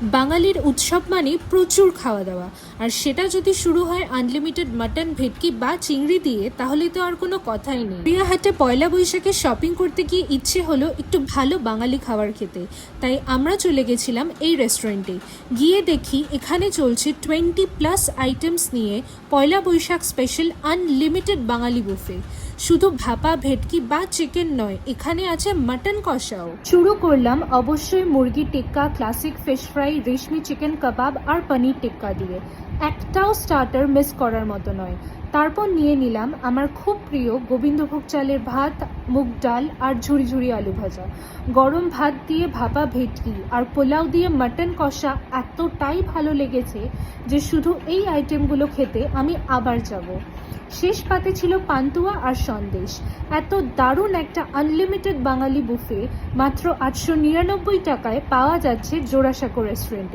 বাঙালির উৎসব মানে প্রচুর খাওয়া দাওয়া, আর সেটা যদি শুরু হয় আনলিমিটেড মাটন, ভেটকি বা চিংড়ি দিয়ে, তাহলে তো আর কোনো কথাই নেই। গড়িয়াহাটে পয়লা বৈশাখে শপিং করতে গিয়ে ইচ্ছে হলো একটু ভালো বাঙালি খাবার খেতে, তাই আমরা চলে গেছিলাম এই রেস্টুরেন্টে। গিয়ে দেখি এখানে চলছে 20+ আইটেমস নিয়ে পয়লা বৈশাখ স্পেশাল আনলিমিটেড বাঙালি বুফে। শুধু ভাপা, ভেটকি বা চিকেন নয়, এখানে আছে মাটন কষাও। শুরু করলাম অবশ্যই মুরগি টিক্কা, ক্লাসিক ফিশ ফ্রাই, রেশমি চিকেন কাবাব আর পনির টিক্কা দিয়ে। একটাও স্টার্টার মিস করার মতো নয়। তারপর নিয়ে নিলাম আমার খুব প্রিয় গোবিন্দভোগ চালের ভাত, মুগ ডাল আর ঝুড়ি ঝুড়ি আলু ভাজা। গরম ভাত দিয়ে ভাপা ভেটকি আর পোলাও দিয়ে মাটন কষা এতটাই ভালো লেগেছে যে শুধু এই আইটেমগুলো খেতে আমি আবার যাব। শেষ পাতে ছিল পান্তুয়া আর সন্দেশ। এত দারুণ একটা আনলিমিটেড বাঙালি বুফে মাত্র 899 টাকায় পাওয়া যাচ্ছে জোড়াসাঁকো রেস্টুরেন্টে।